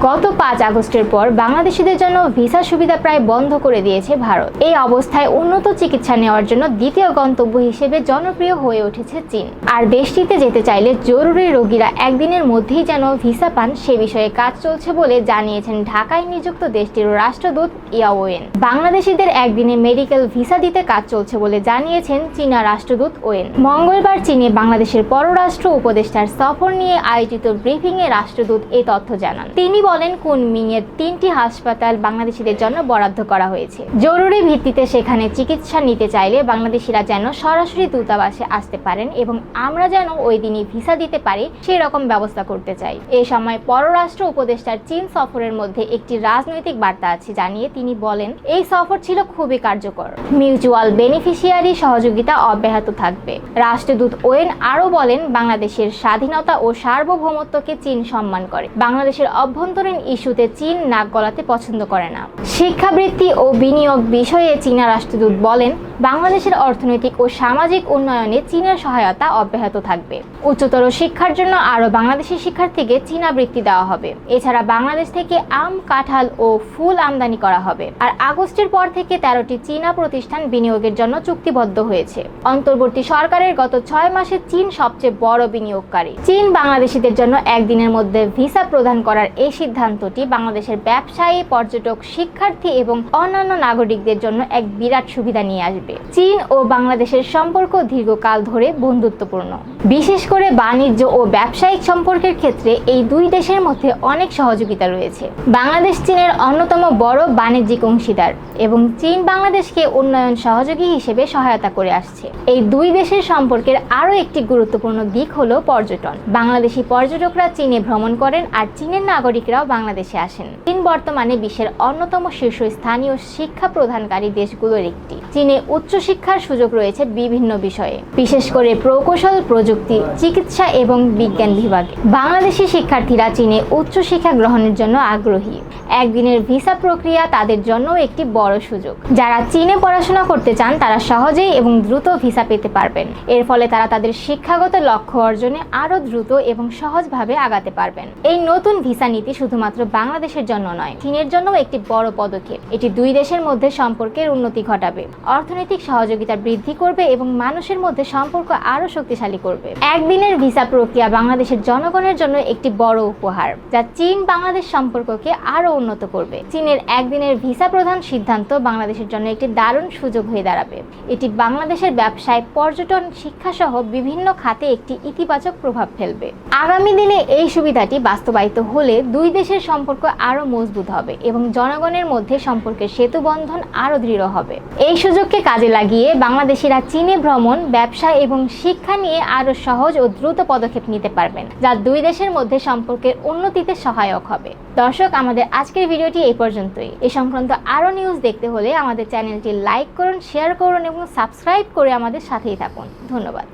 গত 5 আগস্টের পর বাংলাদেশিদের জন্য ভিসা সুবিধা প্রায় বন্ধ করে দিয়েছে ভারত। এই অবস্থায় উন্নত চিকিৎসা নেওয়ার জন্য দ্বিতীয় গন্তব্য হিসেবে জনপ্রিয় হয়ে উঠেছে চীন। আর দেশটিতে যেতে চাইলে জরুরি রোগীরা একদিনের মধ্যেই যেন ভিসা পান সে বিষয়ে কাজ চলছে বলে জানিয়েছেন ঢাকায় নিযুক্ত দেশটির রাষ্ট্রদূত ইয়া ওয়েন। বাংলাদেশিদের একদিনে মেডিকেল ভিসা দিতে কাজ চলছে বলে জানিয়েছেন চীনা রাষ্ট্রদূত ওয়েন। মঙ্গলবার চীনে বাংলাদেশের পররাষ্ট্র উপদেষ্টার সফর নিয়ে আয়োজিত ব্রিফিংয়ে রাষ্ট্রদূত এই তথ্য জানান। তিনি বলেন, কুনমিংয়ের 3টি হাসপাতাল বাংলাদেশিদের জন্য বরাদ্দ করা হয়েছে। জরুরি ভিত্তিতে সেখানে চিকিৎসা নিতে চাইলে বাংলাদেশিরা যেন সরাসরি দূতাবাসে আসতে পারেন এবং আমরা যেন ওই দিনই ভিসা দিতে পারি সেই রকম ব্যবস্থা করতে চাই। এ সময় পররাষ্ট্র উপদেষ্টার চীন সফরের মধ্যে একটি রাজনৈতিক বার্তা আছে জানিয়ে তিনি বলেন, এই সফর ছিল খুবই কার্যকর। মিউচুয়াল বেনিফিশিয়ারি সহযোগিতা অব্যাহত থাকবে। রাষ্ট্রদূত ওয়েন আরও বলেন, বাংলাদেশের স্বাধীনতা ও সার্বভৌমত্বকে চীন সম্মান করে। বাংলাদেশের অভ্যন্তরীণ ইস্যুতে চীন নাক গলাতে পছন্দ করে না। শিক্ষাবৃত্তি ও বিনিয়োগ বিষয়ে চীনা রাষ্ট্রদূত বলেন, বাংলাদেশের অর্থনৈতিক ও সামাজিক উন্নয়নে চীনের সহায়তা অব্যাহত থাকবে। উচ্চতর শিক্ষার জন্য আরও বাংলাদেশি শিক্ষার্থীকে চীনা বৃত্তি দেওয়া হবে। এছাড়া বাংলাদেশ থেকে আম, কাঁঠাল ও ফুল আমদানি করা হবে। আর আগস্টের পর থেকে 13টি চীনা প্রতিষ্ঠান বিনিয়োগের জন্য চুক্তিবদ্ধ হয়েছে। অন্তর্বর্তী সরকারের গত 6 মাসে চীন সবচেয়ে বড় বিনিয়োগকারী। চীন বাংলাদেশিদের জন্য একদিনের মধ্যে ভিসা প্রদান করার এই সিদ্ধান্তটি বাংলাদেশের ব্যবসায়ী, পর্যটক, শিক্ষার্থী এবং অন্যান্য নাগরিকদের জন্য এক বিরাট সুবিধা নিয়ে আসবে। চীন ও বাংলাদেশের সম্পর্ক দীর্ঘকাল ধরে বন্ধুত্বপূর্ণ। বিশেষ করে বাণিজ্য ও ব্যবসায়িক সম্পর্কের ক্ষেত্রে এই দুই দেশের মধ্যে অনেক সহযোগিতা রয়েছে। বাংলাদেশ চীনের অন্যতম বড় বাণিজ্যিক অংশীদার এবং চীন বাংলাদেশকে উন্নয়ন সহযোগী হিসেবে সহায়তা করে আসছে। এই দুই দেশের সম্পর্কের আরও একটি গুরুত্বপূর্ণ দিক হলো পর্যটন। বাংলাদেশি পর্যটকরা চীনে ভ্রমণ করেন আর চীনের নাগরিকরাও বাংলাদেশে আসেন। চীন বর্তমানে বিশ্বের অন্যতম শীর্ষস্থানীয় শিক্ষা প্রদানকারী দেশগুলোর একটি। চীনে উচ্চশিক্ষার সুযোগ রয়েছে বিভিন্ন বিষয়ে, বিশেষ করে প্রকৌশল, প্রযুক্তি, চিকিৎসা এবং বিজ্ঞান বিভাগে। বাংলাদেশি শিক্ষার্থীরা চীনে উচ্চশিক্ষা গ্রহণের জন্য আগ্রহী। একদিনের ভিসা প্রক্রিয়া তাদের জন্য একটি বড় সুযোগ। যারা চীনে পড়াশোনা করতে চান তারা সহজেই এবং দ্রুত ভিসা পেতে পারবেন। এর ফলে তারা তাদের শিক্ষাগত লক্ষ্য অর্জনে আরও দ্রুত এবং সহজভাবে আগাতে পারবেন। এই নতুন ভিসা নীতি শুধুমাত্র বাংলাদেশের জন্য নয়, চীনের জন্যও একটি বড় পদক্ষেপ। এটি দুই দেশের মধ্যে সম্পর্কের উন্নতি ঘটাবে, অর্থনৈতিক সহযোগিতা বৃদ্ধি করবে এবং মানুষের মধ্যে সম্পর্ক আরও শক্তিশালী করবে। একদিনের ভিসা প্রক্রিয়া বাংলাদেশের জনগণের জন্য একটি বড় উপহার, যা চীন বাংলাদেশ সম্পর্ককে আরও উন্নত করবে। চীনের একদিনের ভিসা প্রদান সিদ্ধান্ত বাংলাদেশের জন্য একটি দারুণ সুযোগ হয়ে দাঁড়াবে। এটি বাংলাদেশের ব্যবসায়, পর্যটন, শিক্ষা সহ বিভিন্ন খাতে একটি ইতিবাচক প্রভাব ফেলবে। আগামী দিনে এই সুবিধাটি বাস্তবায়িত হলে দুই দেশের সম্পর্ক আরও মজবুত হবে এবং জনগণের মধ্যে সম্পর্কের সেতু বন্ধন আরও দৃঢ় হবে। এই সুযোগকে কাজে লাগিয়ে বাংলাদেশিরা চীনে ভ্রমণ, ব্যবসা এবং শিক্ষা নিয়ে আরও সহজ ও দ্রুত পদক্ষেপ নিতে পারবেন, যা দুই দেশের মধ্যে সম্পর্কের উন্নতিতে সহায়ক হবে। দর্শক, আমাদের আজকের ভিডিওটি এই পর্যন্তই। এ সংক্রান্ত আরও নিউজ দেখতে হলে আমাদের চ্যানেলটি লাইক করুন, শেয়ার করুন এবং সাবস্ক্রাইব করে আমাদের সাথেই থাকুন। ধন্যবাদ।